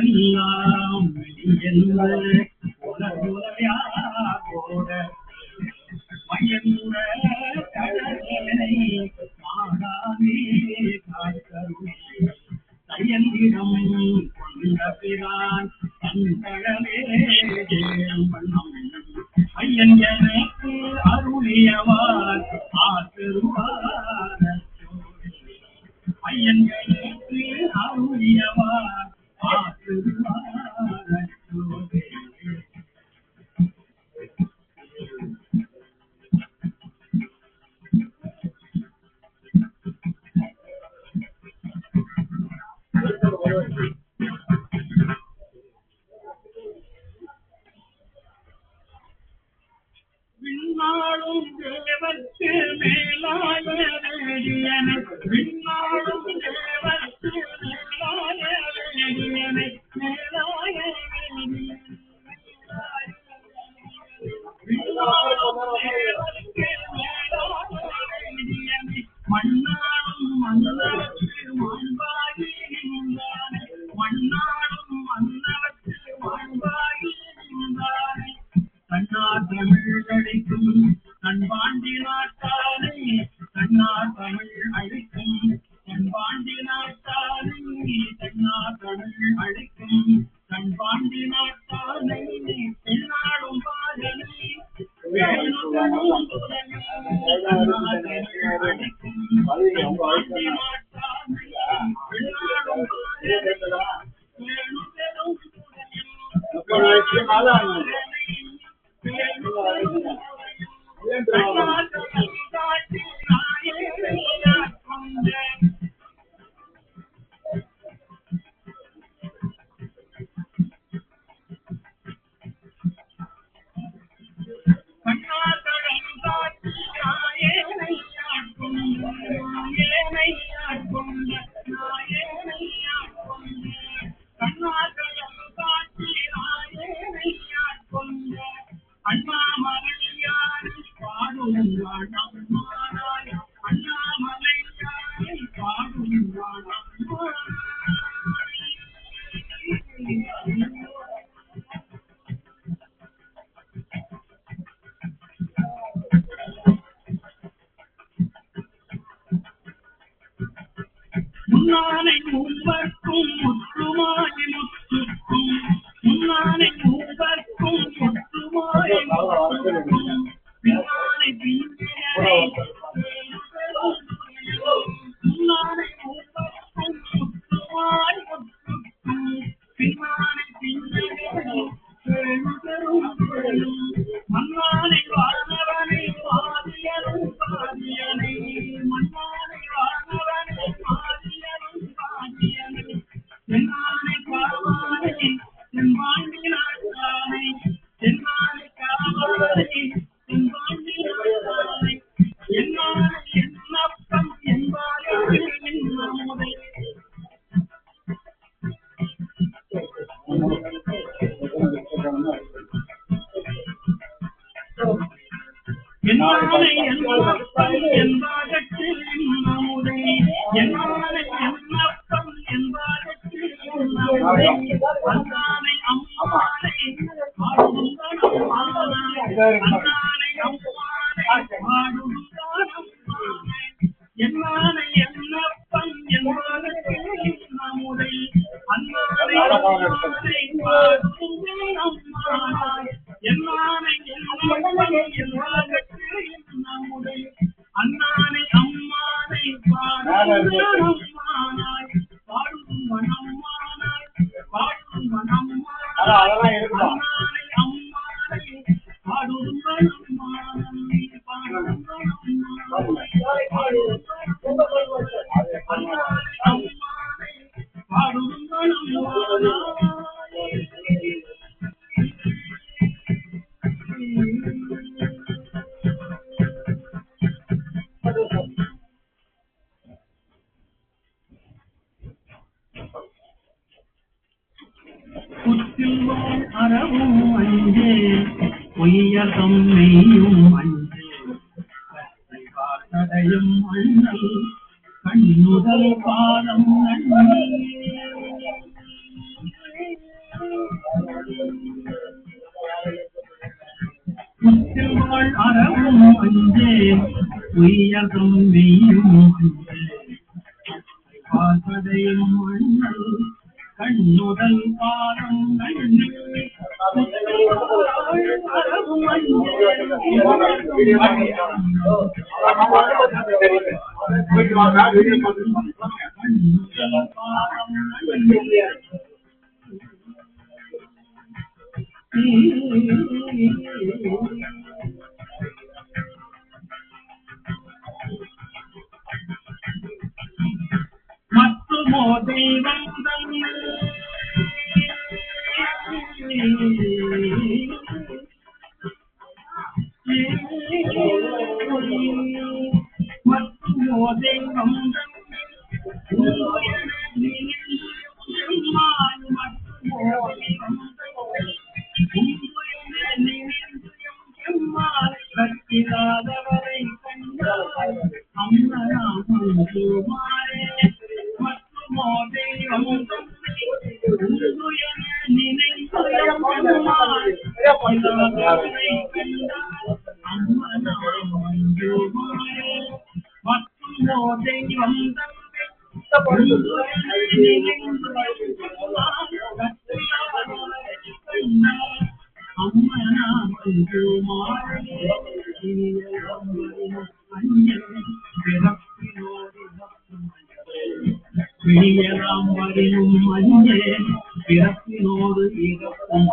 எல்லாம் உலகுலையாகோட மயங்குற கடலை மாறாமே காத்தருளே தயந்திடம் கொண்ட பிரான் தந்தளவே வண்ணம் ஐயன் எனக்கு அருளியவார் ஆசிருவார் ஐயன் எனக்கு அருளியவார் ஆசிருவார் விண்ணாளும் தேவர்க்கு மேலாய வேதியனை விண்ணாளும் தேவர்க்கு மேலாய வேதியனை மேலாய விண்ணாளும் தேவர்க்கு மேலாய வேதியனை மண்ணாளும் மன்னவர்க்கு மாண்பாகி நின்றானே மண்ணாளும் மன்னவர்க்கு மாண்பாகி நின்றானே தன்னார் தமிழ் அழிக்கும் தன்பாண்டி நாட்டானை தன்னார் தமிழ் அழிக்கும் தன்பாண்டி நாட்டானை தன்னார் தமிழ் அழிக்கும் தன்பாண்டி நாட்டானை என்னாலும் பாதனை வேணுதனும் தன்னார் தமிழ் அழிக்கும் தன்பாண்டி நாட்டானை என்னாலும் பாதனை வேணுதனும் முன்னானை மூவர்க்கும் முற்றுமாய் முற்றுக்கும் முன்னானை மூவர்க்கும் முற்றுமாய் முற்றுக்கும் பின்னானை பின்னரை முன்னானை மூவர்க்கும் முற்றுமாய் முற்றுக்கும் பின்னானை பின்னரை மன்னானை வாழ்ந்தவனை பாதியனும் பாதியனை மன்னானை வாழ்ந்தவனை பாதியனும் பாதியனை தென்னானை காவானை தென்பாண்டி நாட்டானை தென்னானை காவானை தென்பாண்டி நாட்டானை என்னானை என்னப்பம் என்பாரை நம்முடைய என்னானை என்னப்பம் என்பாகத்தில் நம்முடைய என்னானை என்னப்பம் என்பாகத்தில் நம்முடைய அந்தானை அம்மானை ஆடுங்கானம்மானை அந்தானை அம்மானை ஆடுங்கானம்மானை என்னானை என்னப்பம் என்பாகத்தில் நம்முடைய அந்தானை அம்மானை ஆடுங்கானம்மானை என்னானை என்னப்பம் என்பாகத்தில் நம்முடைய அண்ணானை அம்மானை பாடுமானாய் பாடும் மனம்மானாய் பாடும் மனம்மானாய் அண்ணானை அம்மானை பாடும் மனம்மானாய் பாடும் மனம்மானாய் பாடும் அண்ணானை அம்மானை பாடும் மனம்மானாய் குற்றில்வான் அறவும் அஞ்சே பொய்யகம் மெய்யும் அஞ்சே பார்த்தடையும் அண்ணல் கண் கண்ணுதல் பாதம் நன்னி முத்தில்வாள் அறவும் அஞ்சே உயர்தம் மெய்யும் அஞ்சே பாசதையும் மண்ணல் கண்ணுதல் பாதம் நன்னி அறவும் அஞ்சே மற்றுமோ தெய்வம் மற்றுமோ தெய்வம் கட்டிலாதவரை கண்டால் அம்மனாமாரே மற்றுமோ தெய்வம் நினைந்தவரை கண்டால் அம்மனாமாரே மற்றுமோ தெய்வம் பிரியலாம் வரினும் அஞ்சே பிறப்பினோடு இறப்பும்